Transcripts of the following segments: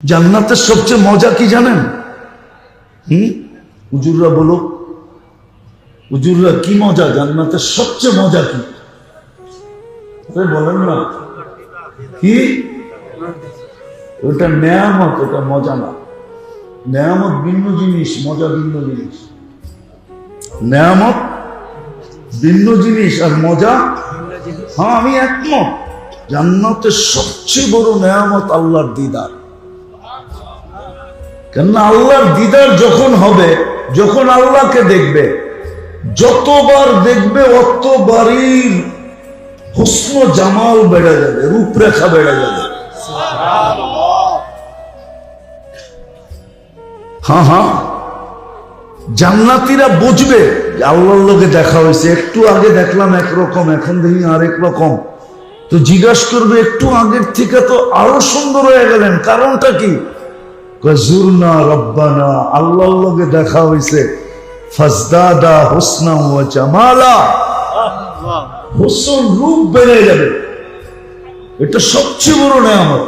জান্নাতের সবচেয়ে মজা কি জানেন? হুজুররা বলো, হুজুররা কি মজা? জান্নাতের সবচেয়ে মজা কি? বলেন না কি? ওটা নেয়ামত, ওটা মজা না। নেয়ামত ভিন্ন জিনিস, মজা ভিন্ন জিনিস। নেয়ামত ভিন্ন জিনিস আর মজা, হ্যাঁ আমি একমত। জান্নাতের সবচেয়ে বড় নেয়ামত আল্লাহর দিদার। কেননা আল্লাহর দিদার যখন হবে, যখন আল্লাহকে দেখবে, যতবার দেখবে অতবারই হুসন জামাল বেড়ে যাবে, রূপরেখা বেড়ে যাবে। হ্যাঁ হ্যাঁ, জান্নাতীরা বুঝবে আল্লাহর লোকে দেখা হয়েছে। একটু আগে দেখলাম একরকম, এখন দেখি আরেক রকম। তো জিজ্ঞাসা করবে একটু আগের থেকে তো আরো সুন্দর হয়ে গেলেন, কারণটা কি? জুরনা রব্বানা, আল্লাহর লোকে দেখা হয়েছে। ফাজদাদা হুসনা ওয়া জামালা, হুসন রূপ বেড়ে যাবে। এটা সবচেয়ে বড় নেয়ামত।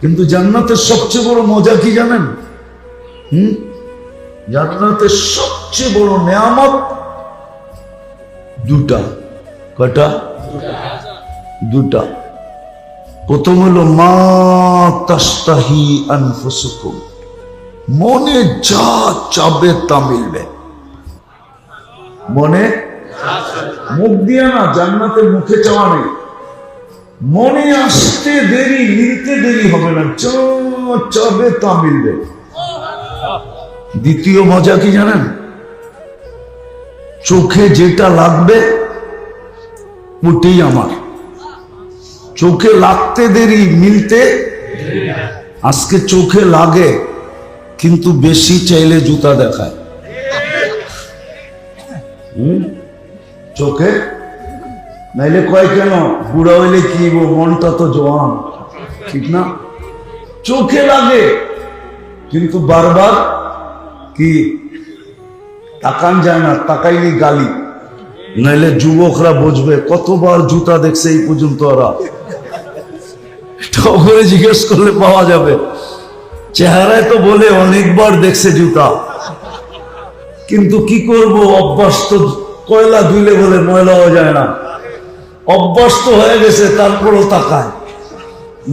কিন্তু জান্নাতের সবচেয়ে বড় মজা কি জানেন? জান্নাতের সবচেয়ে বড় নেয়ামত দুটা। কয়টা? দুটা। প্রথম হলো মা তাস্তাহি আনফুসুকুম, মনে যা চাবে তা মিলবে। মনে, মুখ দিয়া না, জান্নাতের মুখে চাওয়া নেই। মনে আসতে দেরি, মিলতে দেরি হবে না, যা চাবে তা মিলবে। দ্বিতীয় মজা কি জানেন? চোখে যেটা লাগবে ওটাই আমার। চোখে লাগতে দেরি, মিলতে। আজকে চোখে লাগে কিন্তু বেশি চাইলে জুতা দেখায়। চোখে নাইলে কয় কেন বুড়া হইলে কি, মনটা তো জওয়ান, ঠিক না? চোখে লাগে কিন্তু বারবার কি তাকান যায় না, তাকাইনি গালি। নাইলে যুবকরা বুঝবে কতবার জুতা দেখছে এই পর্যন্ত ওরা। করে জিজ্ঞেস করলে পাওয়া যাবে। চেহারায় তো বলে অনেকবার দেখছে জুতা, কিন্তু কি করব, অভ্যাস তো। কয়লা ধুইলে বলে ময়লা হয়ে যায় না, অভ্যাস তো হয়ে গেছে। তারপরও তাকায়।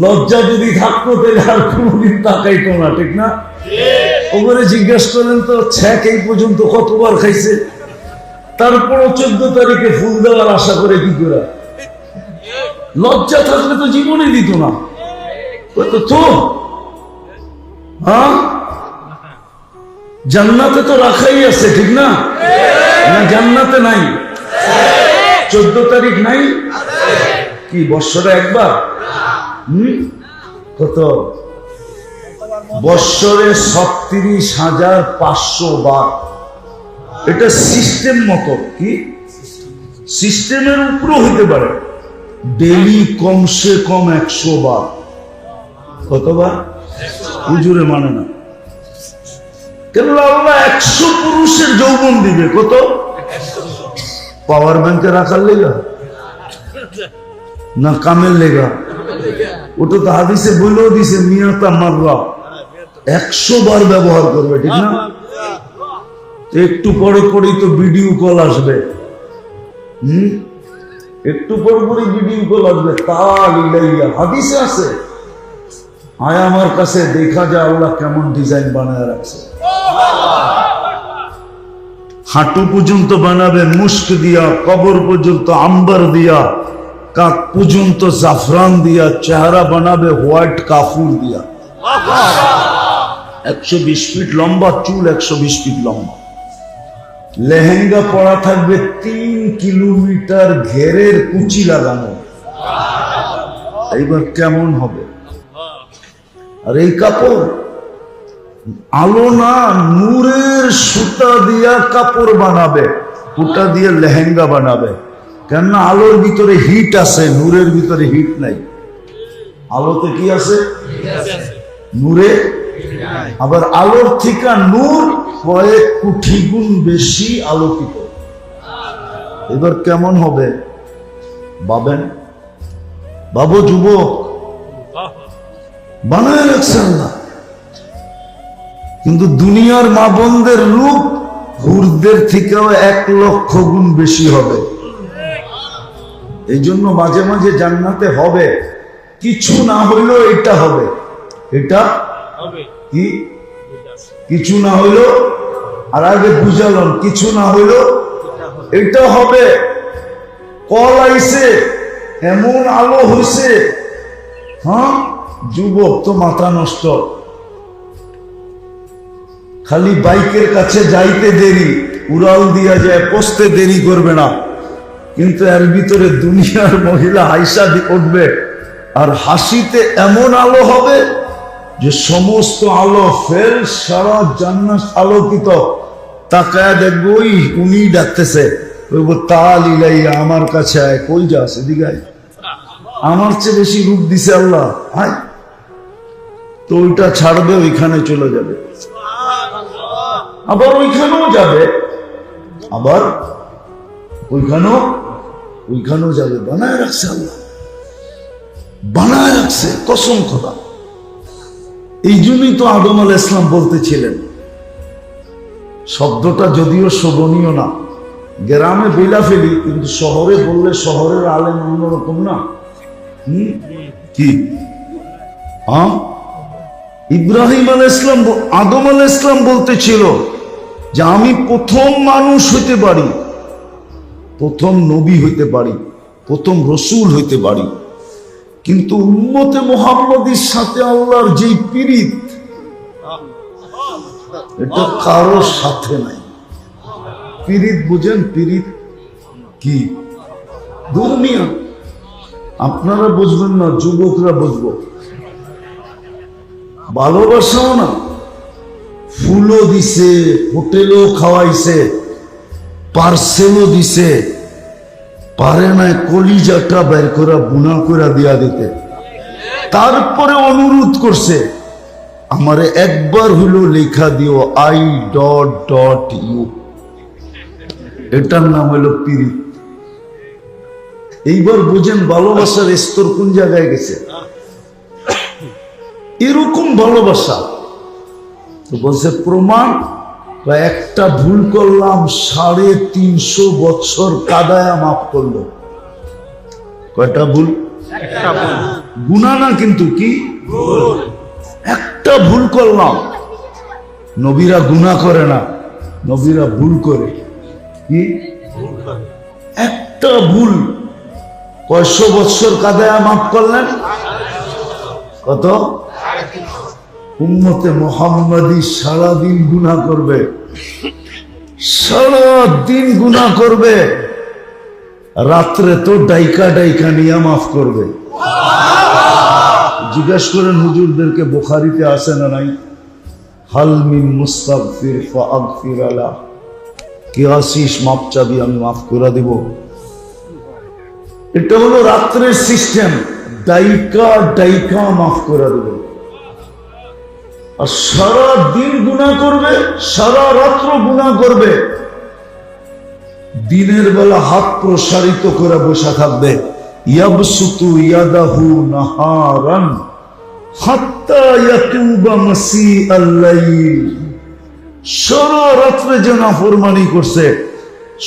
লজ্জা যদি থাকতো তাহলে আর কোনোদিন তাকাইতো না, ঠিক না? ওপরে জিজ্ঞেস করেন তো ছ্যাক এই পর্যন্ত কতবার খাইছে, তারপরও 14 তারিখে ফুল দেওয়ার আশা করে কি করে? লজ্জা থাকলে তো জীবনে দিত না। তো হ্যাঁ, জান্নাতে তো রাখাই আছে, ঠিক না? না জান্নাতে নাই? 14 তারিখ নাই কি বৎসরে একবার? কত বৎসরে? 36,500 বার। এটা সিস্টেম মতো, কি সিস্টেমের উপরও হইতে পারে। ডেলি কমসে কম 100 বার। কতবার? হুজুরে মানে না। কেন আল্লাহ 100 পুরুষের যৌবন দিবে। কত? পাওয়ার ব্যাংকে রাখার লেগা না কামের লেগা? ওটা তো হাদিসে বলেও দিছে মিয়াতা মাররা, 100 বার ব্যবহার করবে, ঠিক না? একটু পরে পরেই তো ভিডিও কল আসবে। একটু পরে পরে ভিডিও কল আসবে। হাদিসে আছে, আয় আমার কাছে দেখা যায় আল্লাহ কেমন ডিজাইন বানায় রাখছে। হাঁটু পর্যন্ত বানাবে মুস্ক দিয়া, কবর পর্যন্ত আম্বার দিয়া, কাক পর্যন্ত জাফরান দিয়া, চেহারা বানাবে হোয়াইট কাফুর দিয়া। 120 ফিট লম্বা চুল, 120 ফিট লম্বা। লেহেঙ্গা পরা থাকবে 3 কিলোমিটার ঘেরের কুচি লাগানো। এইবার কেমন হবে? আর এই কাপড় আলো না, নূরের সুতা দিয়া কাপড় বানাবে, সুতা দিয়ে লেহেঙ্গা বানাবে। কেননা আলোর ভিতরে হিট আছে, নূরের ভিতরে হিট নাই। আলোতে কি আছে? নূরে। আবার আলোর থেকে নূর কয়েক কোটি গুণ বেশি আলোকিত। এবার কেমন হবে ভাবেন? বাবু যুবক বানায় রাখছেন না। কিন্তু দুনিয়ার মা বোনদের রূপ হুরদের থেকেও 1,00,000 গুণ বেশি হবে। এই জন্য মাঝে মাঝে জান্নাতে হবে, কিছু না হইলেও এটা হবে। এটা কি কিছু না হইলো, আর আগে বুঝালাম কিছু না হইলো এটা হবে। কল আইছে, এমন আলো হইছে, হ্যাঁ যুবক তো মাথা নষ্ট। খালি বাইকের কাছে যাইতে দেরি, উড়াল দিয়া যায়, পৌঁছতে দেরি করবে না, কিন্তু এর ভিতরে দুনিয়ার মহিলা আইসা উঠবে, আর হাসিতে এমন আলো হবে যে সমস্ত আলো ফেল, সারা জান্নাত আলোকিত। তাকায় দেখবো ওই উনি ডাকতেছে, তাল ইলাইয়া, আমার কাছে আয়। কই যাস? এদিকে আয়। আমার চেয়ে বেশি রূপ দিছে আল্লাহ, আয়। তো ওইটা ছাড়বে, ওইখানে চলে যাবে, আবার ওইখানেও যাবে, আবার ওইখানেও যাবে। বানায় রাখছে আল্লাহ, বানায় রাখছে, কসম খোদা। এই জন্যই তো আদম আলাইহিস সালাম বলতেছিলেন, শব্দটা যদিও শোভনীয় না, গ্রামে বইলা ফেলি, কিন্তু শহরে বললে শহরের আলেম অন্যরকম না। কি ইব্রাহিম আলাইহিস সালাম, আদম আলাইহিস সালাম বলতেছিল যে আমি প্রথম মানুষ হইতে পারি, প্রথম নবী হইতে পারি, প্রথম রসুল হইতে পারি, কিন্তু উম্মতে মুহাম্মদীর সাথে আল্লাহর যেই পীড়িত, এটা কারোর সাথে নাই। পীড়িত বুঝেন? পীড়িত কি? দুনিয়া আপনারা বুঝবেন না, যুবকরা বুঝবো। ভালোবাসাও না, ফুলও দিছে, হোটেলও খাওয়াইছে, পার্সেলও দিছে, পারে না কলিজাটা বের করে বুনা করে দিয়া দিতে। তারপরে অনুরোধ করছে, আমারে একবার হইলো লেখা দিও I.U। এটার নাম হইল পীড়িত। এইবার বুঝেন ভালোবাসার স্তর কোন জায়গায় গেছে। এরকম ভালোবাসা তো বলছে প্রমাণ, একটা ভুল করলাম 350 বছর কাদায়া মাফ করলো। কয়টা ভুল? গুনাহ না, কিন্তু কি একটা ভুল করলাম। নবীরা গুনাহ করে না, নবীরা ভুল করে। কি একটা ভুল কয়শো বছর কাদায়া মাফ করলেন? কত? উম্মতে মুহাম্মাদী সারাদিন গুনাহ করবে, সারাদিন গুনাহ করবে, রাত্রে তো ডাইকা ডাইকা নিয়ে মাফ করবে। জিজ্ঞেস করেন হুজুরদেরকে, বুখারীতে আছে না নাই? হাল মিন মুস্তাগফির ফাগফির আলা, কি আসিস মাপ চাবি, আমি মাফ করে দিব। এটা হলো রাত্রের সিস্টেম, ডাইকা ডাইকা মাফ করে দেবে। আর সারা দিন গুনাহ করবে, সারা রাত্র গুনাহ করবে, দিনের বেলা হাত প্রসারিত করে বসে থাকবে। ইয়াবসুতু ইয়াদাহু নাহারান হাত্তা ইয়াতুবা মাসিআল লাইল। সারা রাত্রে যে নাফরমানি করছে,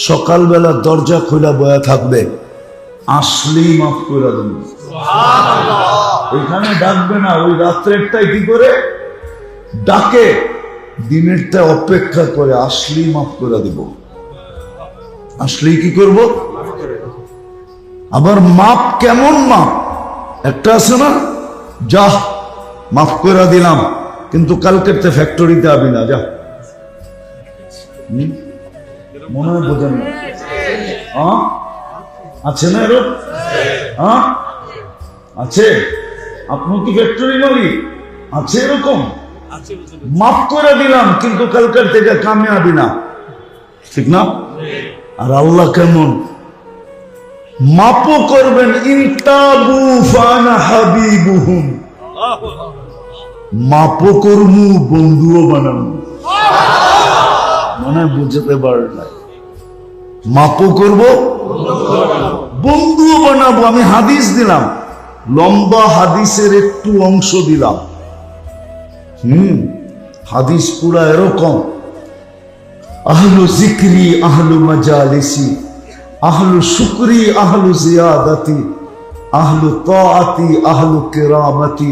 সকালবেলা দরজা খোলা বয়া থাকবে, আসলেই মাফ করে দেবে। এখানে ডাকবে না, ওই রাত্রেরটাই কি করে ডাকে, দিনেরটা অপেক্ষা করে, আসলেই মাফ করে দিব। আসলেই কি করব? আবার মাপ কেমন মাপ? একটা আছে না, যা মাফ করে দিলাম, কিন্তু কালকের ফ্যাক্টরিতে আবি না, যা। মনে হয় বোঝেন না? আছে না এরকম? আছে? আপনি কি ফ্যাক্টরি মালিক? আছে এরকম? মাফ করে দিলাম, কিন্তু কালকের থেকে কামে আবি না, ঠিক না? আর আল্লাহ কেমন? মাপও করবেন, ইনতাবু ফানা হাবিবুহুম, মাপও করমু, বন্ধুও বানাবো। মনে বুঝতে পারল না? মাপও করব, বন্ধুও বানাবো। আমি হাদিস দিলাম, লম্বা হাদিসের একটু অংশ দিলাম। হাদিস পুরা এরকম, আহলু জিকরি আহলু মাজালিসি, আহলু শুকরি আহলু জিয়াদাতি, আহলু তাআতি আহলু কিরামতি,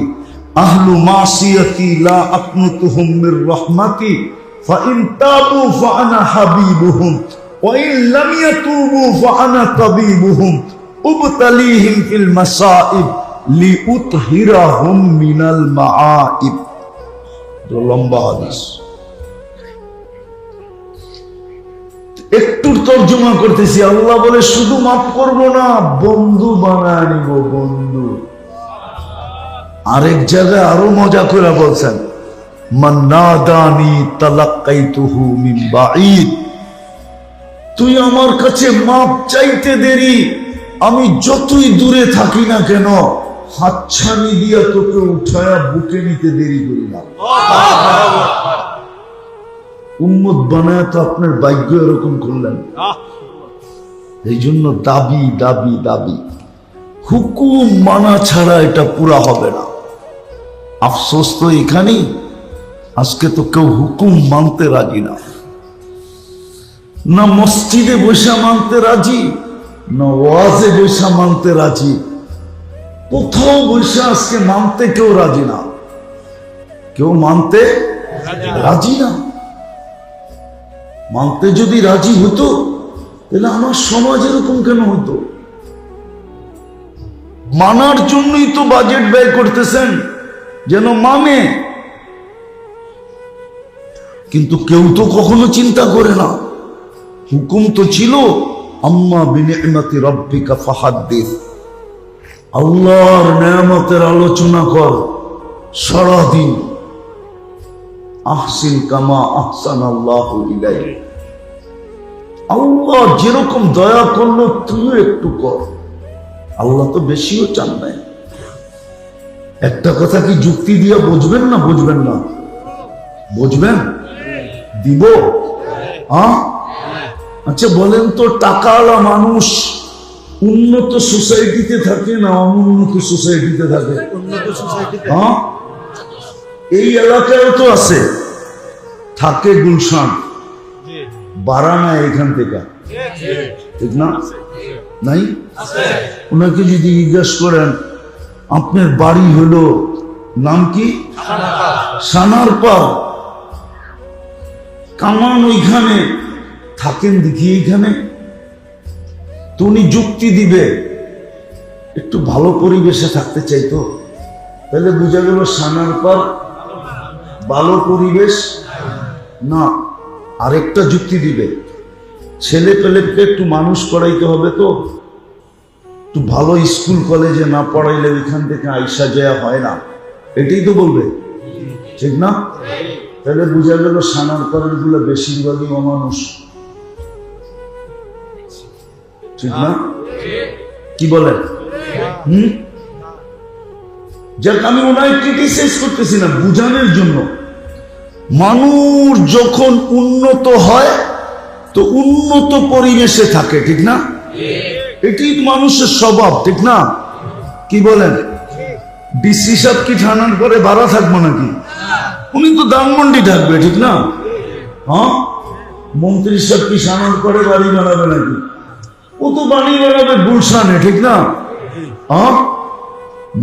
আহলু মাসিয়াতি লা আকনুতুহুম মির রাহমাতি, ফাইন তাবু ফাআনা হাবিবুহুম ওয়া ইন লাম ইয়াতুবু ফাআনা তাবিবুহুম উবতালিহিম ফিল মাসাইব লিউতহিরাহুম মিনাল মাআইব। লম্বা হাদিস, একটু তর্জমা করতেছি। আল্লাহ বলে শুধু মাফ করবো না, বন্ধু বানায় নিব, বন্ধু। আরেক জায়গায় আরো মজা করে বলছেন, মান নাদানি তালাক্কাইতুহু মিন বাঈদ, তুই আমার কাছে মাপ চাইতে দেরি, আমি যতই দূরে থাকি না কেন হাতছানি দিয়া তোকে উঠায়া বুকে নিতে দেরি করি না। উম্মত বানায় তো আপনার ভাগ্য এরকম করলেন। এই জন্য দাবি দাবি দাবি, হুকুম মানা ছাড়া এটা পুরা হবে না। আফসোস তো এখানেই, আজকে তো কেউ হুকুম মানতে রাজি না, না মসজিদে বসে মানতে রাজি, না ওয়াজে বসে মানতে রাজি, কোথাও বসে আজকে মানতে কেউ রাজি না, কেউ মানতে রাজি না। মানতে যদি রাজি হতো তাহলে আমার সমাজ এরকম কেন হতো? মানার জন্যই তো বাজেট ব্যয় করতেছেন যেন মানে, কিন্তু কেউ তো কখনো চিন্তা করে না। হুকুম তো ছিল আম্মা বিনি'মাতি রাব্বিকা ফাহাদ্দিস, আল্লাহর নেয়ামতের আলোচনা কর সারাদিন। আহসিন কামা আহসানাল্লাহু ইলাইক, আল্লাহ যেরকম দয়া করলো তুইও একটু কর। আল্লাহ তো বেশিও চান নাই। একটা কথা কি যুক্তি দিয়া বুঝবেন না? বুঝবেন না? বুঝবেন? দিব? আচ্ছা বলেন তো, টাকাওয়ালা মানুষ উন্নত সোসাইটিতে থাকে না অনুন্নত সোসাইটিতে থাকে? এই এলাকায় তো আছে, থাকে গুলশান, বারানা এখান থেকে, ঠিক না? নাই? ওনাকে যদি জিজ্ঞাসা করেন আপনার বাড়ি হলো নাম কি? সানারপাড়, কামান ওইখানে থাকেন দেখি এইখানে, তো উনি যুক্তি দিবে একটু ভালো পরিবেশে থাকতে চাইতো, তাহলে বোঝা গেল সানারপাড় ভালো পরিবেশ না। আরেকটা যুক্তি দিবে, ছেলে পেলেকে একটু মানুষ করাইতে হবে, তো একটু ভালো স্কুল কলেজে না পড়াইলে ওইখান থেকে আইসা যায় হয় না, এটাই তো বলবে, ঠিক না? তাহলে বোঝা গেল সানারপাড়ের গুলো বেশিরভাগই অমানুষ, ঠিক না? কি বলেন? যাক, আমি ওনায় ক্রিটিসাইজ করতেছি না, বুঝানোর জন্য। মানুষ যখন উন্নত হয় তো উন্নত পরিবেশে থাকে, ঠিক না? এটি মানুষের স্বভাব, ঠিক না? কি বলেন? ডিসি সাহেব কি থানার পরে ভাড়া থাকবো নাকি? উনি তো ধানমন্ডি থাকবে, ঠিক না? হ্যাঁ, মন্ত্রী সাহেব কি থানার পরে বাড়ি বানাবে নাকি? ও তো বাড়ি বানাবে গুলশানে, ঠিক না? হ্যাঁ,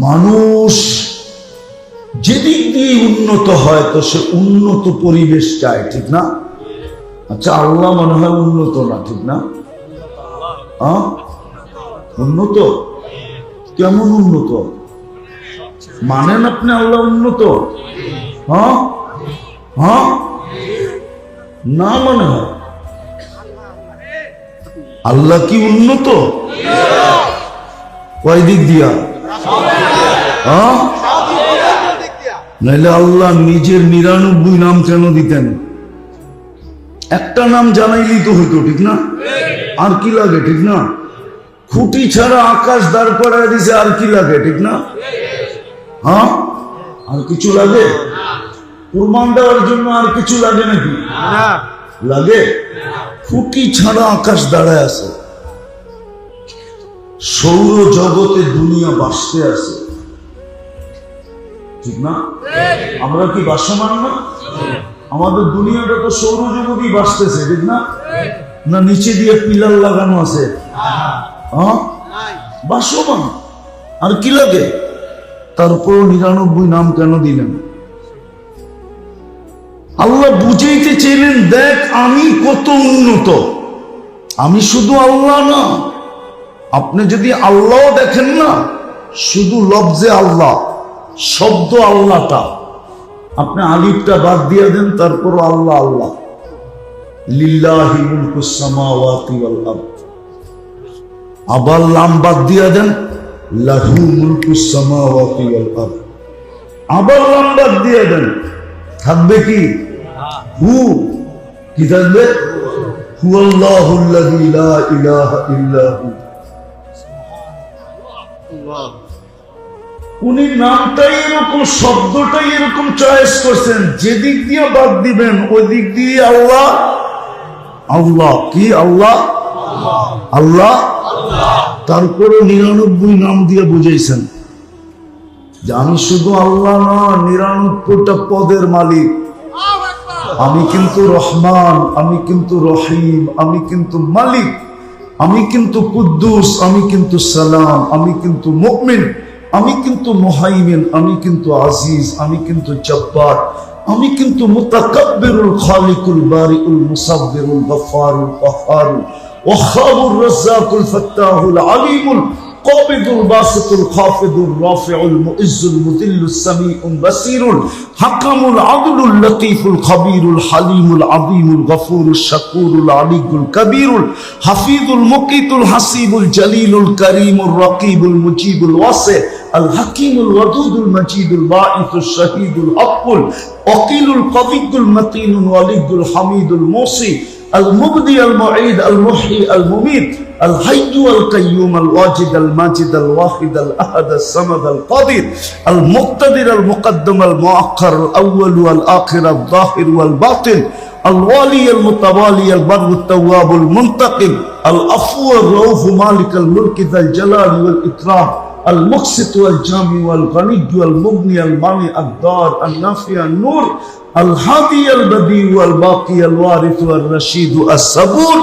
মানুষ যেদিক দিয়ে উন্নত হয় তো সে উন্নত পরিবেশ চায়, ঠিক না? আচ্ছা, আল্লাহ মনে হয় উন্নত না, ঠিক না? উন্নত কেমন? উন্নত মানেন আপনি আল্লাহ উন্নত? না মনে হয় আল্লাহ কি উন্নত? কয় দিক দিয়া? নাইলে আল্লাহ নিজের 99 নাম কেন দিতেন? একটা নাম জানাইলেই তো হইতো, ঠিক না? আর কি লাগে, ঠিক না? খুঁটি ছাড়া আকাশ দাঁড় করায় দিছে, আর কি লাগে, ঠিক না? হ্যাঁ, আর কিছু লাগে? প্রমাণ দেওয়ার জন্য আর কিছু লাগে নাকি? লাগে? খুঁটি ছাড়া আকাশ দাঁড়ায় আছে, সৌর জগতে দুনিয়া বাসতে আছে, ঠিক না? আমরা কি বাসমান না? আমাদের দুনিয়াটা তো সৌরজগতই বাঁচতেছে, ঠিক না? না নিচে দিয়ে পিলার লাগানো আছে? হ্যাঁ, বাসমান। আর কি লাগে? তারপর 99 নাম কেন দিলেন? আল্লাহ বুঝাইতে চাইলেন, দেখ আমি কত উন্নত। আমি শুধু আল্লাহ না, আপনি যদি আল্লাহ দেখেন না, শুধু লফজে আল্লাহ, শব্দ আল্লাহটা, আপনি আলিফটা বাদ দিয়ে দেন, তারপর আল্লাহ আল্লাহ। লিল্লাহি মুলকুস সামাওয়াতি ওয়াল আরদ। আবার লাম বাদ দিয়ে দেন, লাহু মুলকুস সামাওয়াতি ওয়াল আরদ। আবার লাম বাদ দিয়ে দেন, থাকবে কি? হু। কি থাকবে? হুয়াল্লাহুল্লাযী লা ইলাহা ইল্লা হু। উনি নামটাই এরকম, শব্দটাই এরকম চয়েস করছেন, যেদিক দিয়ে বাদ দিবেন ওই দিক দিয়ে আল্লাহ আল্লাহ। কি আল্লাহ আল্লাহ? তারপরে 99 নাম দিয়ে বুঝাইছেন যে আমি শুধু আল্লাহ না, 99টা পদের মালিক। আমি কিন্তু রহমান, আমি কিন্তু রহিম, আমি কিন্তু মালিক, আমি কিন্তু কুদ্দুস, আমি কিন্তু সালাম, আমি কিন্তু মুমিন, আমি কিন্তু মুহাইমিন, আমি কিন্তু আজিজ, আমি কিন্তু জব্বার, আমি কিন্তু মুতাকাব্বিরুল খালিকুল বারিউল মুসাব্বিরুল গফফারুল কাহ্হারুল ওয়াহ্হাবুর রাজ্জাকুল ফাত্তাহুল আলিমুল কাবিদুল বাসিতুল খাফিদুর রাফিউল মুইজ্জুল মুদিল্লুস সামিউল বাসিরুল হাকামুল আদলুল লতীফুল খাবীরুল হালিমুল আযীমুল গফুরুশ শাকুরুল আলিয়ুল কবীরুল হাফিজুল মুকিতুল হাসিবুল জলিলুল করিমুর রকিবুল মুজিবুল ওয়াসি আল হাকিমুল ওয়াদুদুল মজিদুল বাঈসুশ শাহীদুল হক্কুল ওয়াকিলুল কবিয়ুল মতিনুল ওয়ালিয়ুল হামিদুল মুসি المبدي المعيد المحيي المميت الحي القيوم الواجد الماجد الواحد الأحد الصمد القادر المقتدر المقدم المؤخر الأول والآخر الظاهر والباطن الوالي المتوالي البر التواب المنتقم العفو الرؤوف مالك الملك ذا الجلال والإكرام المقسط والجامع والغني والمغني المانع الدار النافع النور الهادي البديع والباقي الوارث والرشيد الصبور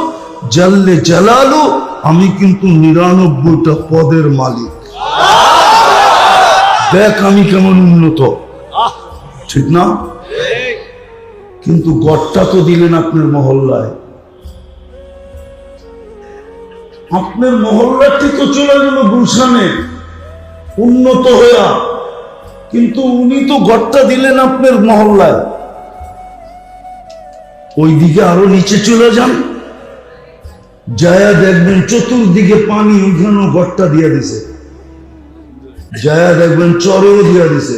جل جلاله। আমি কিন্তু 99টা পদের মালিক। দেখ আমি কেমন উন্নত, ঠিক না? কিন্তু গড়টা তো দিলেন আপনার মহল্লায়। আপনার মহল্লাটি তো চলে গেল গুলশানে উন্নত হইয়া, কিন্তু উনি তো গড়টা দিলেন আপনার মহল্লায়। ওইদিকে আরো নিচে চলে যান, যায়া দেখবেন চতুর্দিকে পানি, ওইখানেও গড়টা দিয়া দিছে। যায়া দেখবেন চরেও দিয়া দিছে,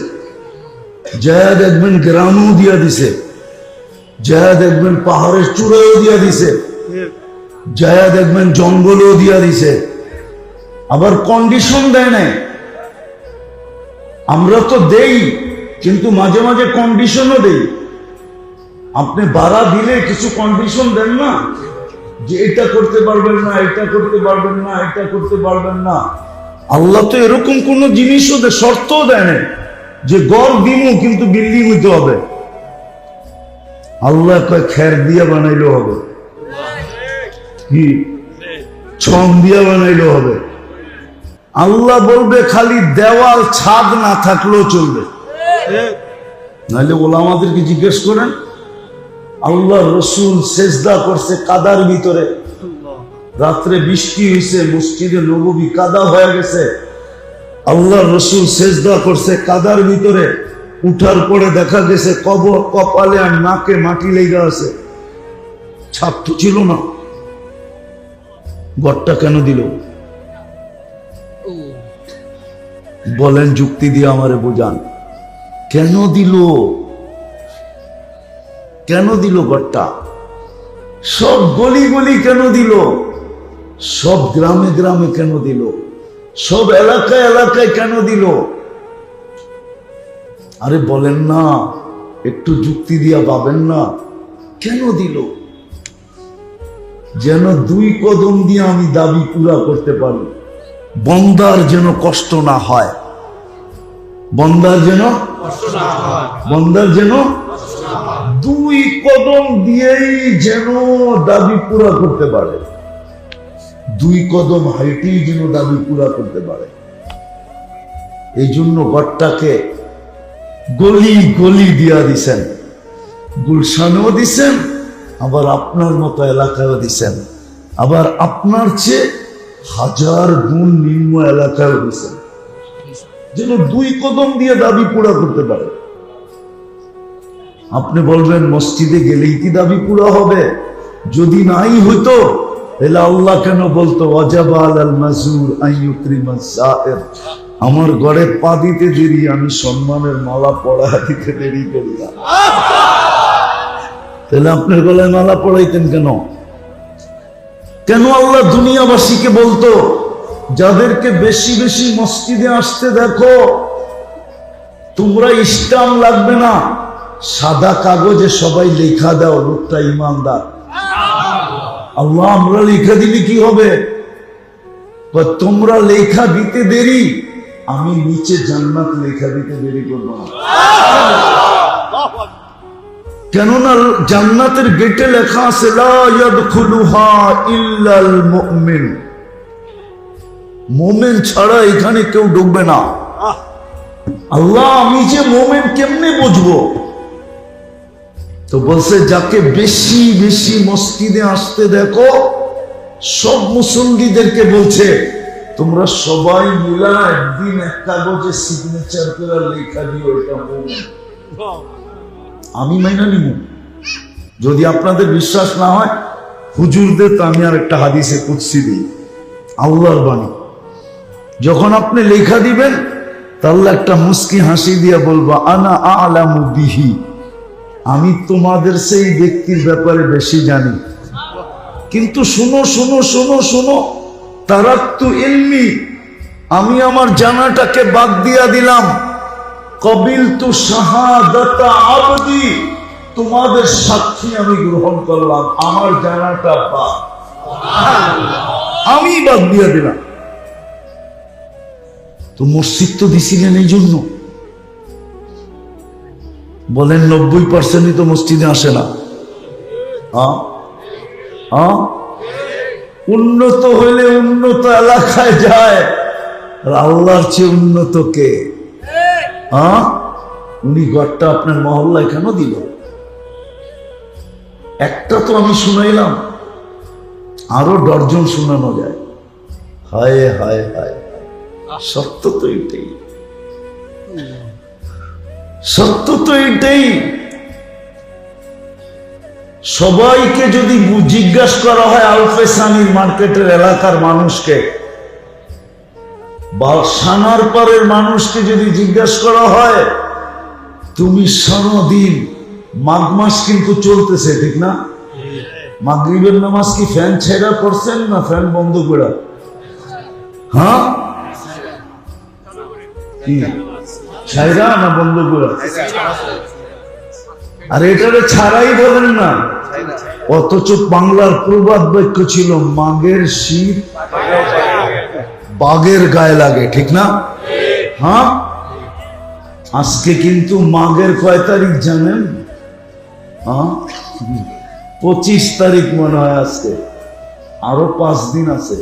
যায়া দেখবেন গ্রামেও দিয়া দিছে, যায়া দেখবেন পাহাড়ের চূড়ায়ও দিয়া দিছে, যায়া দেখবেন জঙ্গলেও দিয়া দিছে। আবার কন্ডিশন দেয় নাই। আমরা তো দেই, কিন্তু মাঝে মাঝে কন্ডিশনও দেই। আপনি ভাড়া দিলে কিছু কন্ডিশন দেন না, যে এটা করতে পারবেন না, এটা করতে পারবেন না, এটা করতে পারবেন না। আল্লাহ তো এরকম কোন জিনিসও শর্তও দেয় না যে গড় দিমু কিন্তু বিল্ডিং হইতে হবে। আল্লাহ কয় খের দিয়া বানাইলেও হবে, কি ছং দিয়া বানাইলেও হবে। আল্লাহ বলবে খালি দেওয়াল ছাদ না থাকলেও চলবে। নাহলে ওলামাদেরকে জিজ্ঞেস করেন, আল্লাহ রসুল সেজদা করছে কাদার ভিতরে, রাত্রে বৃষ্টি হয়েছে, মসজিদে নববী কাদা হয়ে গেছে। আল্লাহ রসুল সেজদা করছে কাদার ভিতরে, উঠার পরে দেখা গেছে কবর কপালে আর নাকে মাটি লেগে আছে। ছাদ তো ছিল না, গড়টা কেন দিল? বলেন, যুক্তি দিয়ে আমারে বোঝান, কেন দিল? কেন দিল গড়টা? সব গলি গলি কেন দিল? সব গ্রামে গ্রামে কেন দিল? সব এলাকায় এলাকায় কেন দিল? আরে বলেন না, একটু যুক্তি দিয়া পাবেন না, কেন দিল? যেন 2 কদম দিয়ে আমি দাবি পুরা করতে পারি, বন্দার যেন কষ্ট না হয়, বন্দার যেন 2 কদম দিয়েই যেন দাবি পুরা করতে পারে, 2 কদম হাইটেই যেন দাবি পুরা করতে পারে। এই জন্য গড়টাকে গলি গলি দিয়া দিছেন, গুলশানেও দিছেন, আবার আপনার মতো এলাকায়ও দিছেন, আবার আপনার চেয়ে 1000 গুণ নিম্ন এলাকায়ও দিছেন, যেন 2 কদম দিয়ে দাবি পুরা করতে পারে। আপনি বলবেন মসজিদে গেলেই কি দাবি পুরা হবে? যদি নাই হইতো তাহলে আল্লাহ কেন বলতো ওয়াজাবা আলাল মাজুর আন ইউকরিমাস সায়ের, আমার ঘরে পা দিতে দেরি, আমি সম্মানের মালা পড়া দিতে দেরি করি না। তাহলে আপনার গলায় মালা পড়াইতেন কেন? কেন আল্লাহ দুনিয়াবাসীকে বলতো যাদেরকে বেশি বেশি মসজিদে আসতে দেখো, তোমরা ইসলাম লাগবে না, সাদা কাগজে সবাই লেখা দাও লোকটা ইমানদার। আল্লাহ আমরা লেখা দিলে কি হবে? তোমরা লেখা দিতে দেরি, আমি নিচে জান্নাত লেখা দিতে দেরি করবো না। কেননা জান্নাতের গেটে লেখা আছে লা ইয়াদখুলুহা ইল্লাল মুমিন, মুমিন ছাড়া এখানে কেউ ঢুকবে না। আল্লাহ আমি যে মুমিন কেমনে বুঝবো? তো বলছে যাকে বেশি বেশি মসজিদে আসতে দেখো, সব মুসল্লিদেরকে বলছে তোমরা সবাই মিলা একদিন এক কাগজে সিগনেচার করে লেখা দিও এটা মুমিন। আমি মাইনা নিব। যদি আপনাদের বিশ্বাস না হয় হুজুরদের, তো আমি আর একটা হাদিসে কুদসি দিই, আল্লাহর বাণী। যখন আপনি লেখা দিবেন তাহলে একটা মুস্কি হাসি দিয়ে বলবা আনা আ'লামু বিহি, আমি তোমাদের সেই ব্যক্তির ব্যাপারে বেশি জানি। কিন্তু শুনো শুনো শুনো শুনো, তারাক্তু ইলমি, আমি আমার জানাটাকে বাদ দিয়া দিলাম। কবিলতু শাহাদাতা আবদি, তোমাদের সাক্ষী আমি গ্রহণ করলাম, আমার জানাটা বাদ, আমি বাদ দিয়া দিলাম। তো মসজিদ তো দিছিলেন এই জন্য। বলেন 90% তো মসজিদে আসে না। উন্নত হইলে উন্নত এলাকায় যায়, আর আল্লাহর চেয়ে উন্নত কে? উনি ঘরটা আপনার মহল্লায় কেন দিল? একটা তো আমি শুনাইলাম, আরো ডর্জন শোনানো যায়। হায় হায় হায়, সত্য তো এটাই, সত্য তো এটাই। সবাইকে যদি জিজ্ঞাসা করা হয় আলফেসানির মার্কেটের এলাকার মানুষকে বা সানার পারের মানুষকে যদি জিজ্ঞাসা করা হয়, তুমি সারাদিন, মাঘ মাস কিন্তু চলতেছে ঠিক না? মাগরিবের নামাজ কি ফ্যান ছেড়া পড়ছেন না ফ্যান বন্ধ করে? হ্যাঁ, কি ছাইরা না বন্ধ করে? আর এটারে ছাড়াই বলেন না। অথচ বাংলার প্রবাদ বাক্য ছিল মাঘের শীত বাঘের গায়ে লাগে, ঠিক না? হ্যাঁ, আজকে কিন্তু মাঘের কয় তারিখ জানেন? 25 তারিখ মনে হয় আজকে, আরো 5 দিন আছে।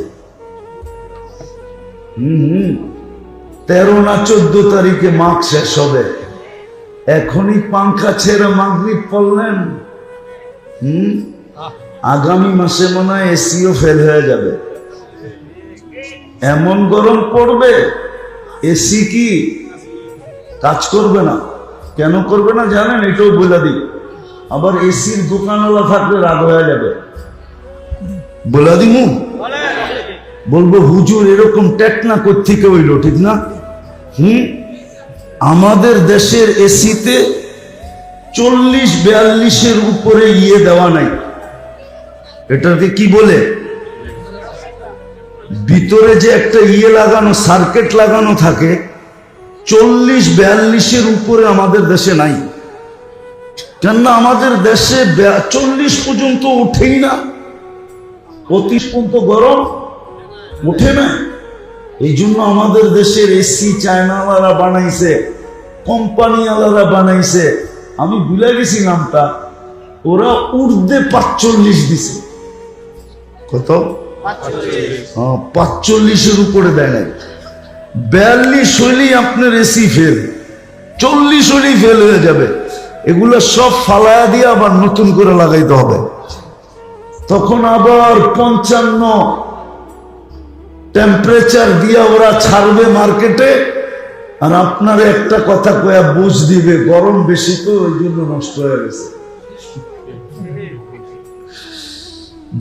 13 না 14 তারিখে মাঘ শেষ হবে। এখনই পাংখা ছেড়ে মাগরিব পড়লেন, আগামী মাসে মনে হয় এসিও ফেল হয়ে যাবে, এমন গরম পড়বে এসি কি কাজ করবে না। কেন করবে না জানেন? এটাও বলে দিই। আবার এসির দোকানওয়ালা থাকলে রাগ হয়ে যাবে, বলে দিমু, বলবো হুজুর এরকম টেকনা কোত্থেকে হইল, ঠিক না? আমাদের দেশের এসিতে 40-42-এর উপরে ইয়ে দেওয়া নাই। এটাকে কি বলে? ভিতরে যে একটা ইয়ে লাগানো, সার্কিট লাগানো থাকে, 40-42-এর উপরে আমাদের দেশে নাই। কেননা আমাদের দেশে 40 পর্যন্ত উঠেই না, 25 পর্যন্ত গরম উঠে না। এই জন্য আমাদের দেশের এসি চায়নাওয়ালা বানাইছে, কোম্পানিওয়ালারা বানাইছে, আমি ভুলে গেছি নামটা, ওরা ঊর্ধ্বে 45 দিছে। কত? 45-এর উপরে দেয় নাই। 42 হইলেই আপনার এসি ফেল, 40 হইলেই ফেল হয়ে যাবে। এগুলো সব ফালায়া দিয়ে আবার নতুন করে লাগাইতে হবে। তখন আবার 55 টেম্পারেচার দিয়ে ওরা ছাড়বে মার্কেটে, আর আপনার একটা কথা কয়া বুঝ দিবে গরম বেশি তো ওই জন্য নষ্ট হয়ে গেছে।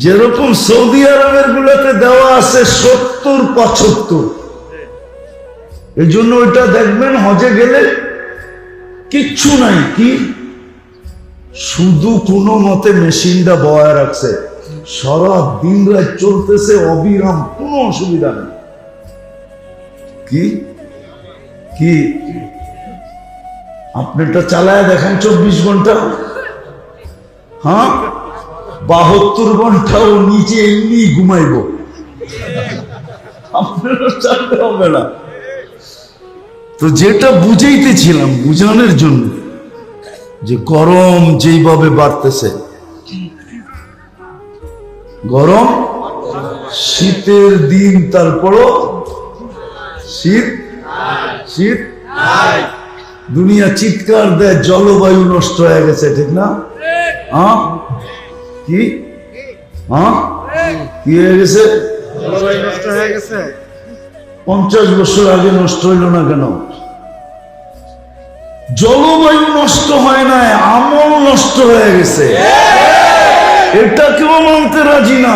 যেরকম সৌদি আরবের গুলোতে দেওয়া আছে 70-75, এই জন্য ওইটা দেখবেন হজে গেলে কিচ্ছু নাই, কি শুধু কোনো মতে মেশিনটা বয়া রাখছে, সারা দিন রাত চলতেছে অবিরাম, কোনো অসুবিধা নেই। কি কি আপনি এটা চালায় দেখেন 24 ঘন্টা, হ্যাঁ 72 ঘন্টাও নিচে এমনি ঘুমাইব, আপনার চালাতে হবে না। তো যেটা বুঝাইতেছিলাম, বুঝানোর জন্য যে গরম যেইভাবে বাড়তেছে, গরম শীতের দিন, তারপরও শীত শীত, দুনিয়া চিৎকার দেয় জলবায়ু নষ্ট হয়ে গেছে, ঠিক না? হ্যাঁ কি হ্যাঁ কি হয়ে গেছে? 50 বছর আগে নষ্ট হইল না কেন? জলবায়ু নষ্ট হয় নাই, আমল নষ্ট হয়ে গেছে। এটা কেউ মানতে রাজি না,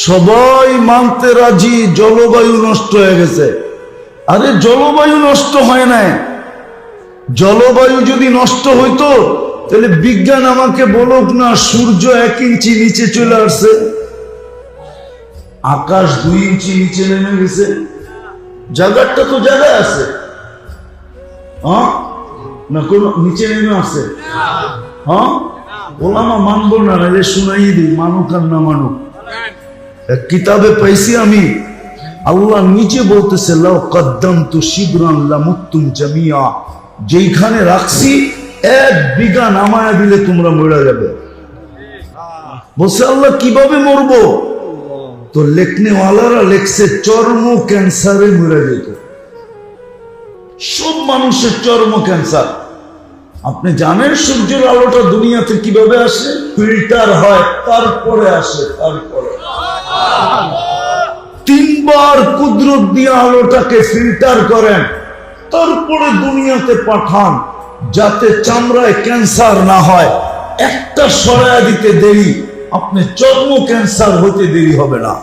সবাই মানতে রাজি জলবায়ু নষ্ট হয়ে গেছে। আরে জলবায়ু নষ্ট হয় নাই। জলবায়ু যদি নষ্ট হইতো তাহলে বিজ্ঞান আমাকে বলুক না সূর্য 1 ইঞ্চি নিচে চলে আসছে, আকাশ 2 ইঞ্চি নিচে নেমে গেছে, জায়গাটা তো জায়গায় আছে, হ্যাঁ না কোন নিচে নেমে আসছে? হ্যাঁ ওলামা মানবো না, নাহলে শুনাই দিই, মানুক আর না মানুক। এক কিতাবে পাইছি আমি, আল্লাহ নিজে বলতেছে লাউ কদ্দামতু শিবরান লামুতুম জামিয়া, যেইখানে রাখছি 1 বিঘা নামায়া দিলে তোমরা মরে যাবে। বলছে আল্লাহ কিভাবে মরবো? তো লেখনেওয়ালারা লেখছে চর্ম ক্যান্সারে মরে যেত, সব মানুষের চর্ম ক্যান্সার। আপনি জানেন সূর্যের আলোটা দুনিয়াতে কিভাবে আসে? ফিল্টার হয়, তারপরে আসে, তারপরে 3 বার কুদরত দিয়ে আলোটাকে ফিল্টার করেন, তারপরে দুনিয়াতে পাঠান, যাতে চামড়ায় ক্যান্সার না হয়। একটা সরায়া দিতে দেরি, আপনি চর্ম ক্যান্সার হতে দেরি হবে না।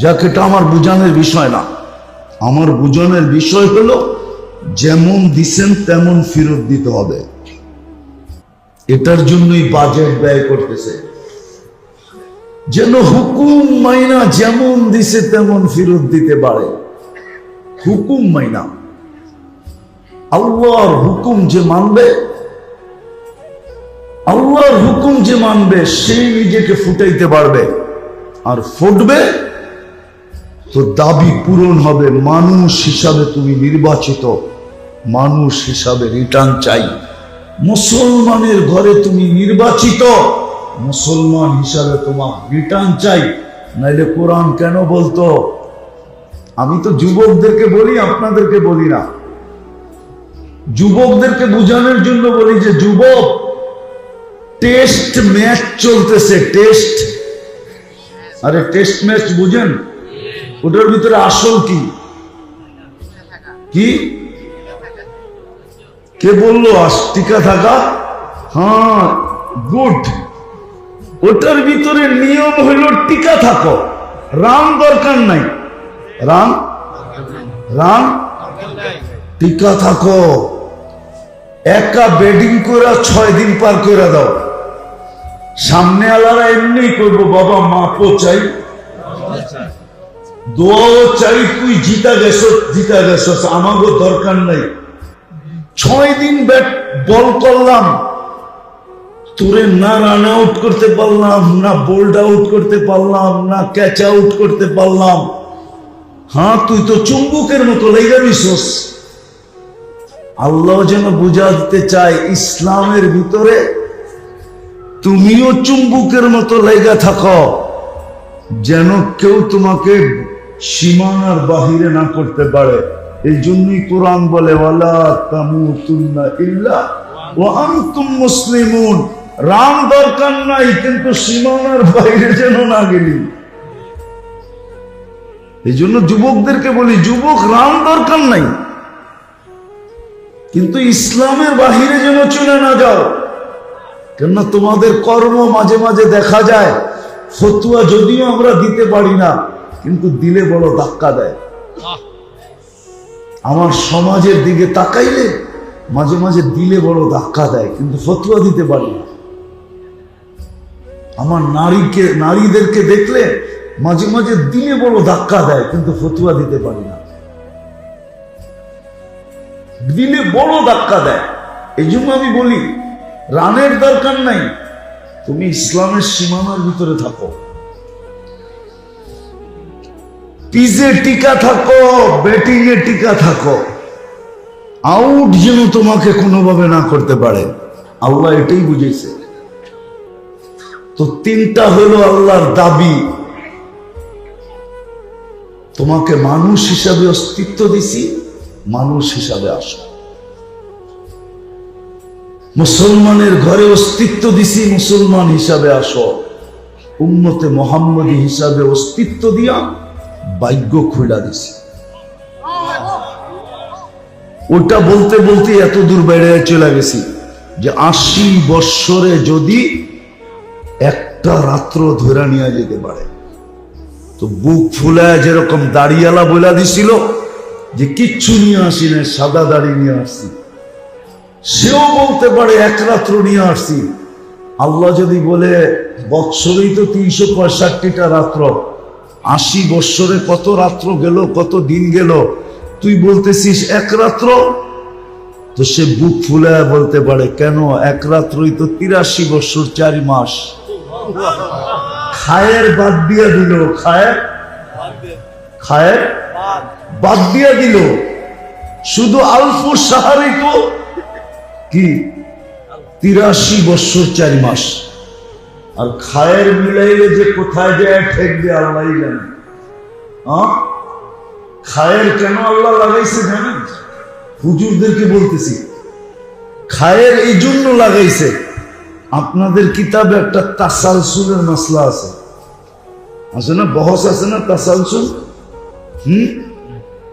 যাকে এটা আমার বুঝানোর বিষয় না, আমার বুঝানোর বিষয় হলো যেমন দিছেন তেমন ফেরত দিতে হবে। এটার জন্যই বাজেট ব্যয় করতেছে, যেন হুকুম মাইনা যেমন দিছে তেমন ফেরত দিতে পারে। হুকুম মাইনা, আল্লাহর হুকুম যে মানবে, আল্লাহর হুকুম যে মানবে সেই নিজেকে ফুটাইতে পারবে, আর ফুটবে তো দাবি পূরণ হবে। মানুষ হিসাবে তুমি নির্বাচিত, মানুষ হিসাবে রিটার্ন চাই। মুসলমানের ঘরে তুমি নির্বাচিত, মুসলমান হিসাবে তোমার রিটার্ন চাই। নাইলে কোরআন কেন বলতো? আমি তো যুবকদেরকে বলি, আপনাদেরকে বলি না, যুবকদেরকে বুঝানোর জন্য বলি যে যুবক, টেস্ট ম্যাচ চলতেছে, টেস্ট। আরে টেস্ট ম্যাচ বুঝেন? ওটার ভিতরে আসল কি কি কে বললো টিকা থাকা? হ্যাঁ গুড। ওটার ভিতরে নিয়ম হইল টিকা থাকো, রাম দরকার নাই, রাম রাম টিকা থাকো। একা বেডিং করে 6 দিন পার করে দাও, সামনে আলারা এমনি করবো, বাবা মাপও চাই, দোয়াও চাই, তুই জিতা গেছস, আমাকে দরকার নাই। 6 দিন ব্যাট বল করলাম, তোরে না রান আউট করতে পারলাম না, বোল্ড আউট করতে পারলাম না, ক্যাচ আউট করতে পারলাম। হ্যাঁ তুই তো চুম্বকের মতো লেগে দিছস, আল্লাহ যেন বুঝাতে চায় ইসলামের ভিতরে তুমিও চুম্বুকের মতো লেগে থাকো, যেন কেউ তোমাকে সীমানার বাহিরে না করতে পারে। এই জন্যই কোরআন বলে ওয়ালা তামুতুন্না ইল্লা ওয়া আনতুম মুসলিমুন। রাম দরকার নাই, কিন্তু সীমানার বাইরে যেন না গেলি। এই জন্য যুবকদেরকে বলি, যুবক রাম দরকার নাই, কিন্তু ইসলামের বাহিরে যেন চলে না যাও। কেননা তোমাদের কর্ম মাঝে মাঝে দেখা যায়, ফতুয়া যদিও আমরা দিতে পারি না, কিন্তু দিলে বড় ধাক্কা দেয়। আমার সমাজের দিকে তাকাইলে মাঝে মাঝে দিলে বড় ধাক্কা দেয়, কিন্তু ফতুয়া দিতে পারি না। আমার নারীদেরকে দেখলে মাঝে মাঝে দিলে বড় ধাক্কা দেয়, কিন্তু ফতুয়া দিতে পারি না। দিলে বড় ধাক্কা দেয়। এই জন্য আমি বলি, রানের দরকার নাই, তুমি ইসলামের সীমানার ভিতরে থাকো, পিজে টিকা থাকো, ব্যাটিং এ টিকা থাকো, আউট যেন তোমাকে কোনোভাবে না করতে পারে। আল্লাহ এটাই বুঝেছে। তো তিনটা হলো আল্লাহর দাবি। তোমাকে মানুষ হিসাবে অস্তিত্ব দিছি, মানুষ হিসাবে আসো। মুসলমানের ঘরে অস্তিত্ব দিছি, মুসলমান হিসাবে আসো। উম্মতে মুহাম্মদী হিসাবে অস্তিত্ব দিয়া ভাগ্য খুলা দিছি। ওটা বলতে বলতে এত দূর বেড়ে চলে গেছি যে 80 বৎসরে যদি একটা রাত্র ধরে নিয়ে যেতে পারে, তো বুক ফুলায় যেরকম দাড়িয়ালা বলে দিছিল যে কিচ্ছু নিয়ে আসি না, সাদা দাড়ি নিয়ে আসছি, সেও বলতে পারে এক রাত্র নিয়ে আসছি। আল্লাহ যদি বলে বৎসরেই তো 365টা রাত্র, 80 বৎসরে কত রাত্র গেল, কত দিন গেল, তুই বলতেছিস এক রাত্র, তো সে বুক ফুলায় বলতে পারে কেন, এক রাত্রই তো 83 বৎসর 4 মাস। খায়ের বাদ দিয়া দিল, খায়ের বাদ দিয়া দিল, শুধু আলফু সাহারি তো কি 83 বৎসর 4 মাস। আর খায়ের মিলাইলে যে কোথায় যায় ঠেকবে আল্লাহ জানে। খায়ের কেন আল্লাহ লাগাইছে জানেন? হুজুরদেরকে বলতেছি, খায়ের এই জন্য লাগাইছে, আপনাদের কিতাবে একটা তাসালসুলের মাসলা আছে, আছে না, বহস আছে না তাসালসুল।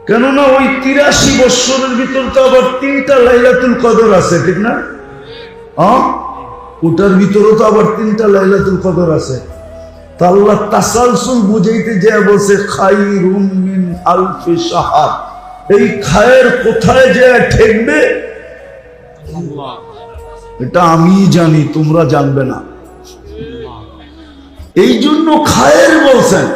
কেননা ওই 83 বৎসরের ভিতর তো আবার 3টা লাইলাতুল কদর আছে, ঠিক না? ওটার ভিতরে তো আবার 3টা লাইলাতুল কদর আছে। তা আল্লাহ তাসালসুল বুঝাইতে যে বলছে খায়রুম মিন আলফি শাহর। এই খায়ের কোথায় যে ঠেকবে এটা আমি জানি, তোমরা জানবে না। এই জন্য খায়ের বলছেন।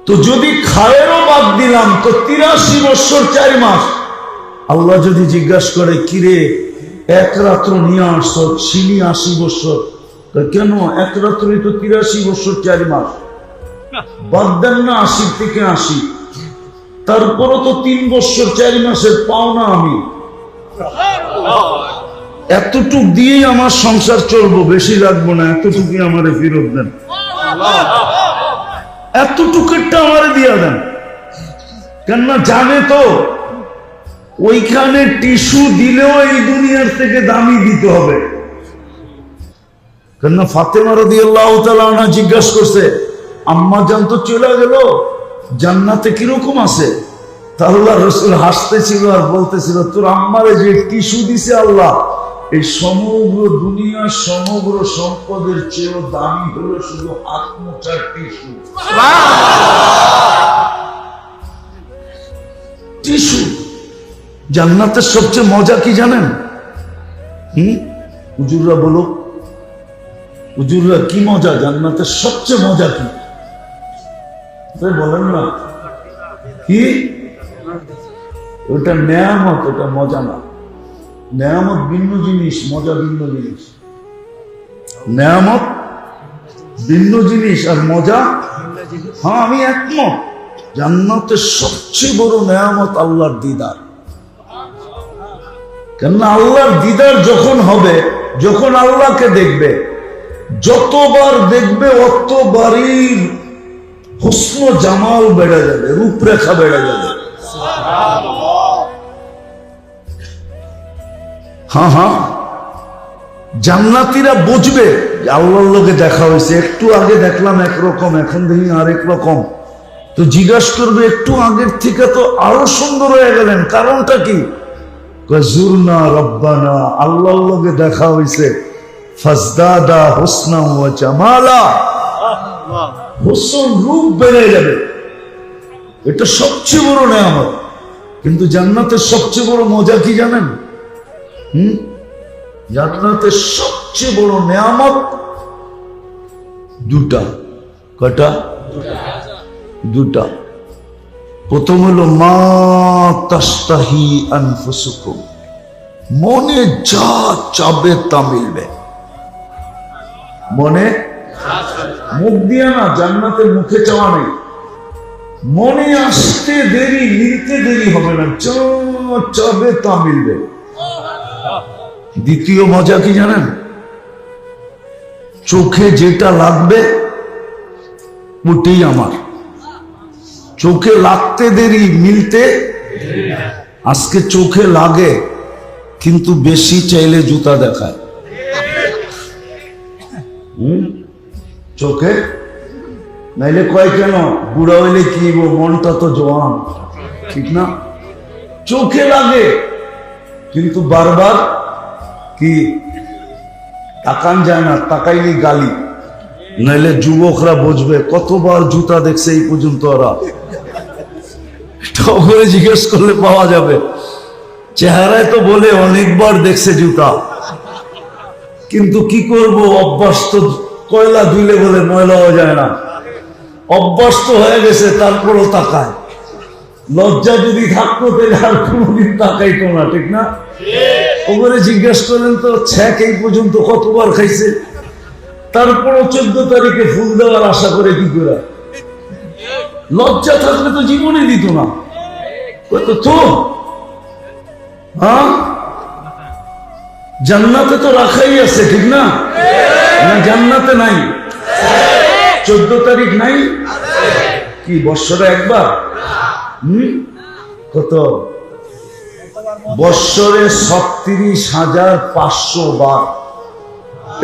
তো যদি খায়েরও বাদ দিলাম তো 83 বৎসর 4 মাস। আল্লাহ যদি জিজ্ঞাসা করে কিরে এক রাত্র নিয়ে আসছ, ছিলি 80 বৎসর, কেন এক রাত্রই তো 83 বৎসর 4 মাস। বাদ দেন না 80 থেকে 80, তারপরও তো 3 বৎসর 4 মাসের পাওনা আমি। এতটুক দিয়েই আমার সংসার চলবো, বেশি লাগবো না, এতটুকুই আমারে ফেরত দেন, এতটুকুটা আমারে দিয়া দেন। কেননা জানে তো ওইখানে টিস্যু দিলেও এই দুনিয়ার থেকে দামি দিতে হবে। কেননা ফাতেমা রাদিয়াল্লাহু তাআলা আনহা জিজ্ঞাসা করছে, আম্মা জান তো চলে গেল, জান্নাতে কিরকম আছে? তা আল্লাহ রাসূল হাসতেছিল আর বলতেছিল, তোর আম্মারে যে টিস্যু দিছে আল্লাহ, এই সমগ্র দুনিয়ার সমগ্র সম্পদের চেয়েও দামি হলো শুধু হাত মোছার টিস্যু। টিস্যু জান্নাতের সবচেয়ে মজা কি জানেন? হুজুররা বলো, হুজুররা কি মজা জান্নাতের সবচেয়ে মজা কি বলেন না? কি ওটা নেয়ামত, ওটা মজা না। নেয়ামত ভিন্ন জিনিস, মজা ভিন্ন জিনিস। নেয়ামত ভিন্ন জিনিস আর মজা, হ্যাঁ আমি একমত। জান্নাতের সবচেয়ে বড় নেয়ামত আল্লাহর দিদার। কেননা আল্লাহর দিদার যখন হবে, যখন আল্লাহকে দেখবে, যতবার দেখবে অতবারই হুসন জামাল বেড়ে যাবে, রূপরেখা বেড়ে যাবে। হ্যাঁ হ্যাঁ, জান্নাতীরা বুঝবে আল্লাহর লোকে দেখা হয়েছে। একটু আগে দেখলাম একরকম, এখন দেখি আরেক রকম। তো জিজ্ঞাসা করবে একটু আগের থেকে তো আরো সুন্দর হয়ে গেলেন, কারণটা কি? জুরনা রব্বানা, আল্লাহর লোকে দেখা হয়েছে। ফাজদাদা হুসনা ওয়া জামালা, হুসন রূপ বেড়ে যাবে। এটা সবচেয়ে বড় নেয়ামত। কিন্তু জান্নাতের সবচেয়ে বড় মজা কি জানেন? জান্নাতের সবচেয়ে বড় নেয়ামত দুটা। কয়টা? দুটা। প্রথম হলো মা তাস্তাহি আনফুসুকুম, মনে যা চাবে তা মিলবে। মনে, মুখ দিয়া না, জান্নাতের মুখে চাওয়া নেই। মনে আসতে দেরি, মিলতে দেরি হবে না, যা চাবে তা মিলবে। দ্বিতীয় মজা কি জানেন? চোখে যেটা লাগবে ওটাই আমার। চোখে লাগতে দেরি, মিলতে। আজকে চোখে লাগে কিন্তু বেশি চাইলে জুতা দেখায়। চোখে নাইলে কয় কেন বুড়া হইলে কি, মনটা তো জোয়ান, ঠিক না? চোখে লাগে কিন্তু বারবার কি তাকান যায় না, তাকাইনি গালি। নাইলে যুবকরা বুঝবে কতবার জুতা দেখছে এই পর্যন্ত ওরা। করে জিজ্ঞেস করলে পাওয়া যাবে। চেহারায় তো বলে অনেকবার দেখছে জুতা, কিন্তু কি করব, অভ্যাস তো। কয়লা ধুইলে বলে ময়লা হয়ে যায় না, অভ্যাস তো হয়ে গেছে। তারপরও তাকায়। লজ্জা যদি থাকতো তাহলে আর কোনোদিন তাকাইতো না, ঠিক না? ওপরে জিজ্ঞেস করেন তো ছ্যাক এই পর্যন্ত কতবার খাইছে, তারপরও 14 তারিখে ফুল দেওয়ার আশা করে কি করে? লজ্জা থাকলে তো জীবনে দিত না। তো হ্যাঁ, জান্নাতে তো রাখাই আছে, ঠিক না? জান্নাতে নাই? 14 তারিখ নাই কি বৎসরে একবার? কত বৎসরে? 36,500 বার।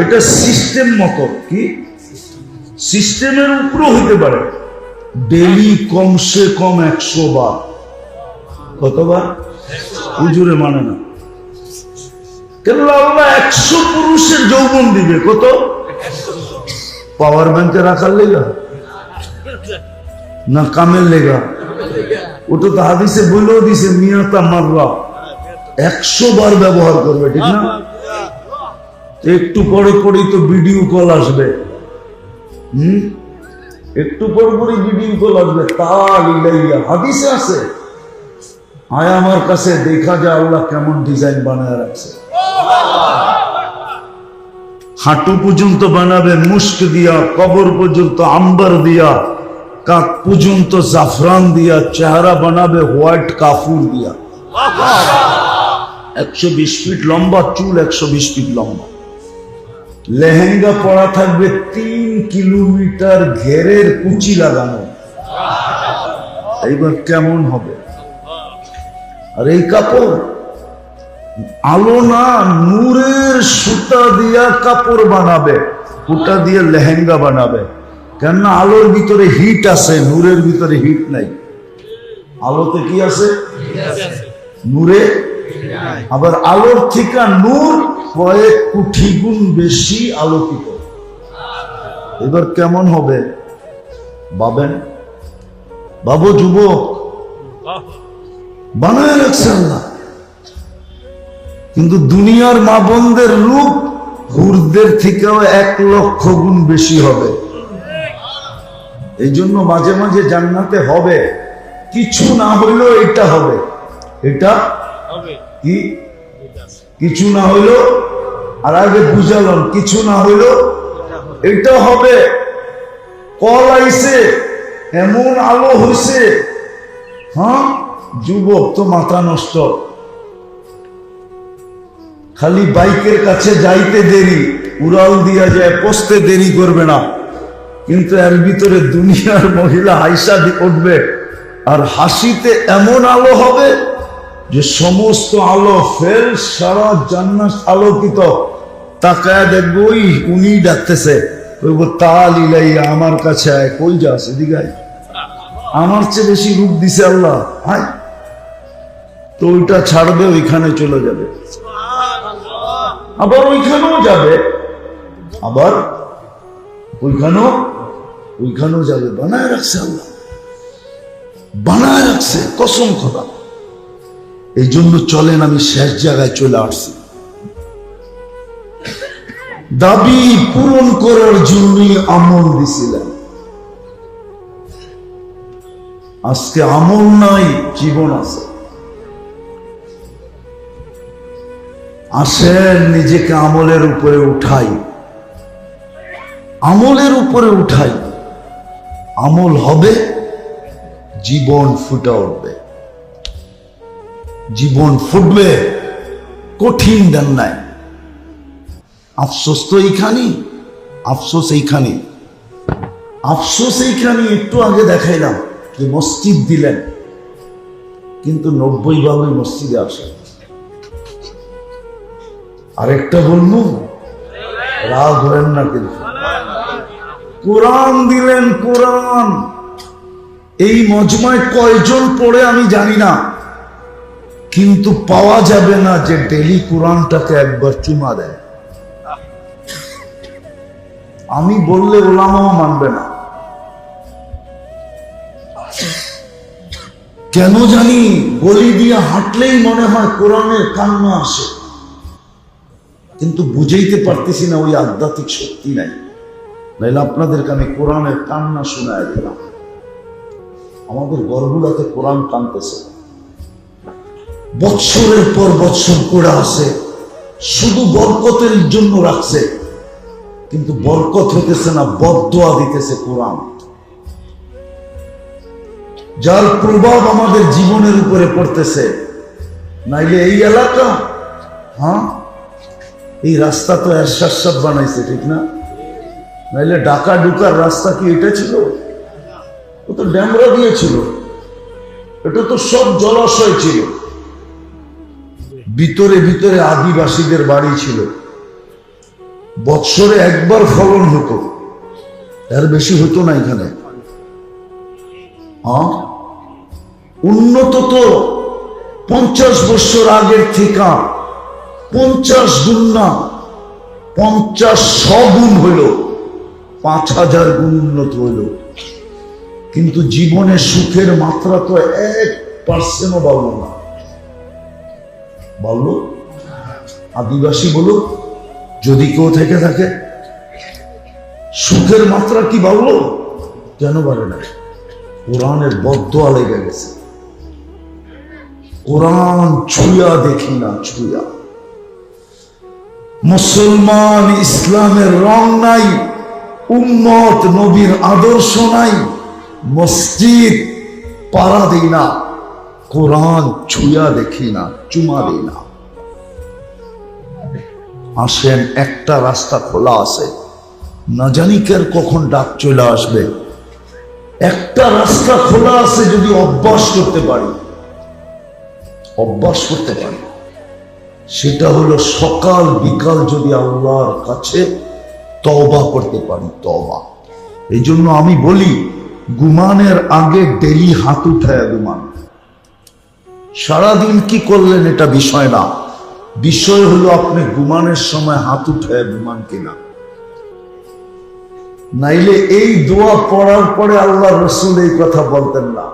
এটা সিস্টেম মতো, কি সিস্টেমের উপরও হইতে পারে। ডেলি কমসে কম 100 বার। কতবার? হুজুরে মানে না। কেন আল্লাহ 100 পুরুষের যৌবন দিবে। কত? পাওয়ার ব্যাংকে রাখার লেগা না কামের লেগা? ওটা তো হাদিসে বলেও দিছে, মিয়াতা মাররা, 100 বার ব্যবহার করবে, ঠিক না? একটু পরে পরেই তো ভিডিও কল আসবে। একটু পর পরে ভিডিও কল আসবে। হাদিসে আছে, আয় আমার কাছে দেখা যায় আল্লাহ কেমন ডিজাইন বানায় রাখছে। হাঁটু পর্যন্ত বানাবে মুস্ক দিয়া, কবর পর্যন্ত আম্বার দিয়া, কাক পর্যন্ত জাফরান দিয়া, চেহারা বানাবে হোয়াইট কাফুর দিয়া। 120 ফিট লম্বা চুল, 120 ফিট লম্বা। লেহেঙ্গা পরা থাকবে 3 কিলোমিটার ঘেরের কুচি লাগানো। এইবার কেমন হবে? আর এই কাপড় আলো না, নূরের সুতা দিয়া কাপড় বানাবে, ওটা দিয়ে লেহেঙ্গা বানাবে। কেননা আলোর ভিতরে হিট আছে, নূরের ভিতরে হিট নাই। আলোতে কি আছে? নূরে। আবার আলোর থেকে নূর কয়েক কোটি গুণ বেশি আলোকিত। এবার কেমন হবে ভাবেন? বাবু যুবক বানায় রাখছে আল্লাহ। কিন্তু দুনিয়ার মা বোনদের রূপ হুরদের থেকেও 1 লক্ষ গুণ বেশি হবে। এই জন্য মাঝে মাঝে জান্নাতে হবে, কিছু না হইলেও এটা হবে। এটা কি কিছু না হইলো? আর আগে বুঝালাম, কিছু না হইলো এটা হবে। কল আইছে, এমন আলো হইছে, হ্যাঁ যুবক তো মাথা নষ্ট। খালি বাইকের কাছে যাইতে দেরি, উড়াল দিয়া যায়, পৌঁছতে দেরি করবে না, কিন্তু এর ভিতরে দুনিয়ার মহিলা হাইসা উঠবে, আর হাসিতে এমন আলো হবে যে সমস্ত আলো ফেল, সারা জান্নাত আলোকিত। তাকায় দেখবো ওই উনি ডাকতেছে, কইব তাল ইলাইয়া, আমার কাছে আয়। কই যাস? এদিকে আয়। আমার চেয়ে বেশি রূপ দিছে আল্লাহ, আয়। তো ওইটা ছাড়বে, ওইখানে চলে যাবে, আবার ওইখানেও যাবে, আবার ওইখানেও যাবে। বানায় রাখছে আল্লাহ, বানায় রাখছে, কসম খোদা। এই জন্য চলেন, আমি শেষ জায়গায় চলে আসছি। দাবি পূরণ করার জন্যই আমল দিছিলেন, আজকে আমল নাই, জীবন আছে। আসেন নিজেকে আমলের উপরে উঠাই, আমলের উপরে উঠাই, আমল হবে, জীবন ফুটে উঠবে, জীবন ফুটবে। কঠিন দেন নাই, আফসোস তো এইখানেই, আফসোস এইখানে, আফসোস এইখানে। একটু আগে দেখাইলাম যে মসজিদ দিলেন, কিন্তু 90 ভাগই মসজিদে আসে। আরেকটা বলবো, রাগ হলেন না কিন্তু, কোরআন দিলেন, কোরআন এই মজমায় কয়জন পড়ে আমি জানি না, কিন্তু পাওয়া যাবে না যে ডেলি কোরআনটাকে একবার চুমা দেয়। আমি বললে ওলামাও মানবে না, কেন জানি গলি দিয়ে হাঁটলেই মনে হয় কোরআনের কান্না আসে, কিন্তু বুঝাইতে পারতেছি না, ওই আধ্যাত্মিক শক্তি নাই। নাইলে আপনাদেরকে আমি কোরআনের কান্না শোনায় দিলাম। আমাদের ঘরগুলোতে কোরআন কানতেছে, বৎসরের পর বৎসর করে আছে, শুধু বরকতের জন্য রাখছে, কিন্তু বরকত হইতেছে না, বদদোয়া দিতেছে কোরআন, যার প্রভাব আমাদের জীবনের উপরে পড়তেছে। নাইলে এই এলাকা, হ্যাঁ এই রাস্তা তো এরশাদ সাহেব বানাইছে, ঠিক না? নাইলে ঢাকা ঢুকার রাস্তা কি এটা ছিল? ও তো ড্যামরা দিয়েছিল, এটা তো সব জলাশয় ছিল, ভিতরে ভিতরে আদিবাসীদের বাড়ি ছিল, বৎসরে একবার ফলন হতো, এর বেশি হতো না এখানে। উন্নত তো 50 বছর আগের থেকে 50 গুণ না, 50 গুণ হইল, 5000 গুণ উন্নত হইল, কিন্তু জীবনের সুখের মাত্রা তো 1% বাড়লো না। বাড়লো? আদিবাসী বলো, যদি কেউ থেকে থাকে, সুখের মাত্রা কি বাড়লো? কেন বাড়ে না? কোরআনের বদদোয়া লেগে গেছে। কোরআন ছুঁয়া দেখি না, ছুঁয়া। মুসলমান ইসলামের রং নাই, উম্মত নবীর আদর্শ নাই, মসজিদ পাড়া দেই না, কোরআন ছুঁয়া দেখি না, চুমা দেই না। আসেন, একটা রাস্তা খোলা আছে, না জানি কার কখন ডাক চলে আসবে। একটা রাস্তা খোলা আছে, যদি অভ্যাস করতে পারি, অভ্যাস করতে পারি, সেটা হলো সকাল বিকাল যদি আল্লাহর কাছে তওবা করতে পারি, তওবা। এই জন্য আমি বলি, ঘুমানের আগে ডেলি হাত উঠায় ঘুমান। সারাদিন কি করলেন এটা বিষয় না, বিষয় হলো আপনি ঘুমানোর সময় হাত উঠায় ঘুমান কিনা। নাইলে এই দোয়া পড়ার পরে আল্লাহ রসুল এই কথা বলতেন না,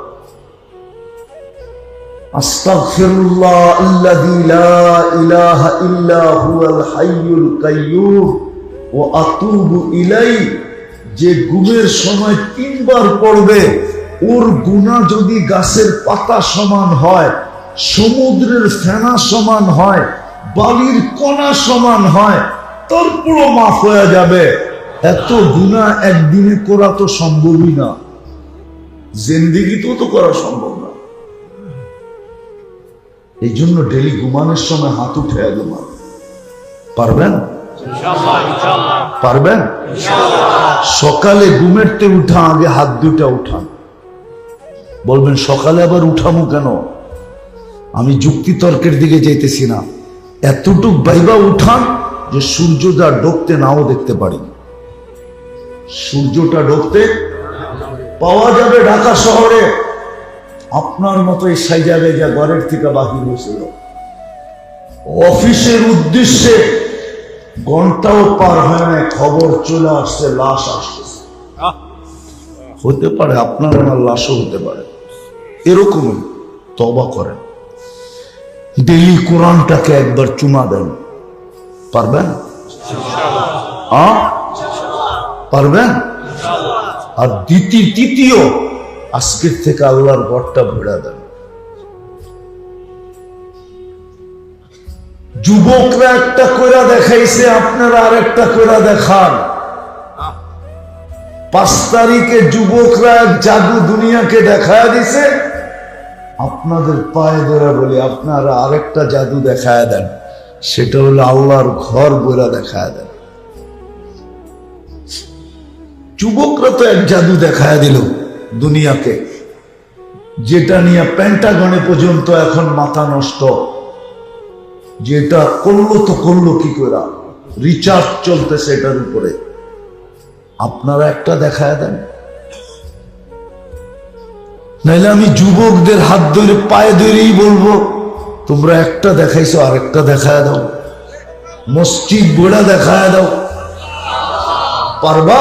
আস্তাগফিরুল্লাহ আল্লাযী লা ইলাহা ইল্লা হুয়াল হাইয়ুল কাইয়্যুম ওয়া আতুবু ইলাইহি। যে ঘুমের সময় 3 বার পড়বে, ওর গুনাহ যদি গাছের পাতা সমান হয়, সমুদ্রের ফেনা সমান হয়, বালির কণা সমান হয়, তারপরও মাফ হয়ে যাবে। এত গুনাহ একদিনে করা তো সম্ভবই না, জিন্দেগিতেও তো করা সম্ভব না। এই জন্য ডেলি ঘুমানোর সময় হাত উঠে ঘুমান। পারবেন? পারবেন? সকালে ঘুমেরতে উঠা আগে হাত দুটা উঠান। বলবেন সকালে আবার উঠামু কেন? আমি যুক্তি তর্কের দিকে যাইতেছি না, এতটুক বাইবা উঠান যে সূর্যটা ডুবতে নাও দেখতে পারি। সূর্যটা ডুবতে পাওয়া যাবে ঢাকা শহরে আপনার মতো এই সাইজা বেজা ঘরের থেকে বাহির হয়েছিল, অফিসের উদ্দেশ্যে ঘন্টাও পার হয় না, খবর চলে আসছে লাশ আসতেছে। হতে পারে আপনার আমার লাশও হতে পারে, এরকমই। তওবা করেন, ডেইলি কোরআনটাকে একবার চুমা দেন। পারবেন? পারবেন? আর তৃতীয়, আজকের থেকে আল্লাহর ঘরটা ভরে দেন। যুবকরা একটা কইরা দেখাইছে, আপনারা আর একটা কইরা দেখান। 5 তারিখে যুবকরা এক জাদু দুনিয়াকে দেখায় দিছে, আপনাদের পায়ে ধরে বলি আপনারা আরেকটা জাদু দেখায় দেন, সেটা হলো আল্লাহর ঘর বইরা দেখায় দেন। যুবকরা তো এক জাদু দেখায় দিল দুনিয়াকে, যেটা নিয়ে পেন্টাগনে পর্যন্ত এখন মাথা নষ্ট, যেটা করলো তো করলো কি করে, রিচার্জ চলতেছে এটার উপরে। আপনারা একটা দেখায় দেন, নাইলে আমি যুবকদের হাত ধরে পায়ে ধরেই বলবো তোমরা একটা দেখাইছো, আরেকটা দেখায় দাও। মসজিদ গোড়া দেখায় দাও। পারবা?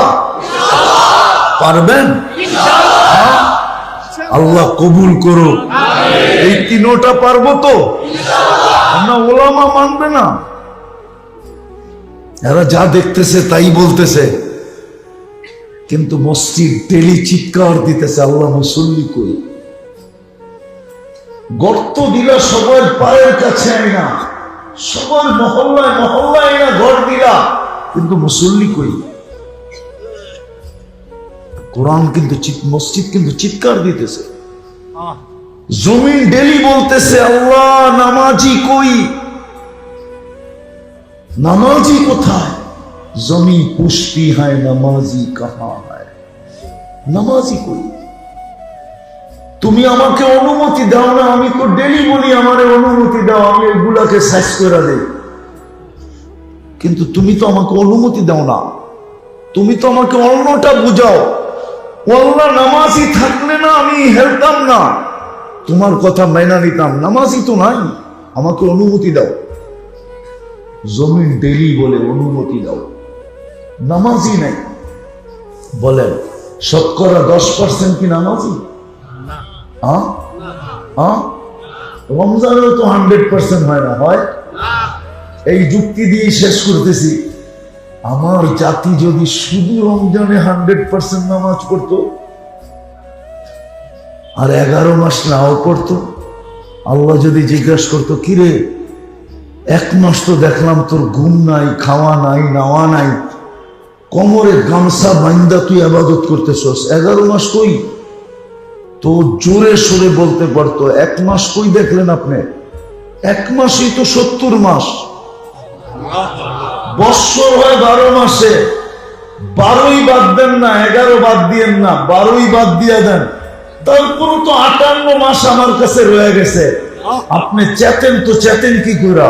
পারবেন? আল্লাহ কবুল করো। এই তিনোটা পারবো তো? না ওলামা মানবে না, এরা যা দেখতেছে তাই বলতেছে, কিন্তু মসজিদ ডেলি চিৎকার দিতেছে আল্লাহ মুসল্লি কই। গর্ত দিলা সবার পায়ের কাছে আইনা, সবার মহল্লায় মহল্লায় আইনা ঘর দিলা, কিন্তু মুসল্লি কই। কোরআন কিন্তু মসজিদ কিন্তু চিৎকার দিতেছে, জমিন ডেলি বলতেছে আল্লাহ নামাজি কই, নামাজি কোথায়? জমি পুষ্টি হয় নামাজি কাহা হয়, নামাজি কই? তুমি আমাকে অনুমতি দাও না, আমি তো ডেলি বলি আমারে অনুমতি দাও, আমি এগুলাকে সাইজ করে দেই, কিন্তু তুমি তো আমাকে অনুমতি দাও না, তুমি তো আমাকে অন্যটা বুঝাও। আল্লাহ নামাজি থাকলে না আমি হেলতাম না, তোমার কথা মাইনা নিতাম, নামাজি তো নাই, আমাকে অনুমতি দাও। জমিন ডেলি বলে অনুমতি দাও, নামাজি নাই। বলেন শতকরা 10% কি নামাজি? রমজানেও তো 100% হয় না, হয়? এই যুক্তি দিয়ে শেষ করতেছি, আমার জাতি যদি শুধু রমজানে 100% নামাজ পড়তো আর 11 মাস নাও পড়তো, আল্লাহ যদি জিজ্ঞাসা করতো কিরে 1 মাস তো দেখলাম তোর ঘুম নাই, খাওয়া নাই, নাওয়া নাই, কোমরে গামছা বান্দা তুই ইবাদত করতেছস, 11 মাস কই? তো জোরে সোরে বলতে পারতো 1 মাস কই দেখলেন আপনি? 1 মাসই তো 70 মাস, বৎসর হয় 12 মাসে, 12ই বাদ দেন না, 11 বাদ দিয়েন না, 12ই বাদ দিয়ে দেন, তারপর তো 58 মাস আমার কাছে রয়ে গেছে। আপনি চেতেন তো চেতেন কি করে?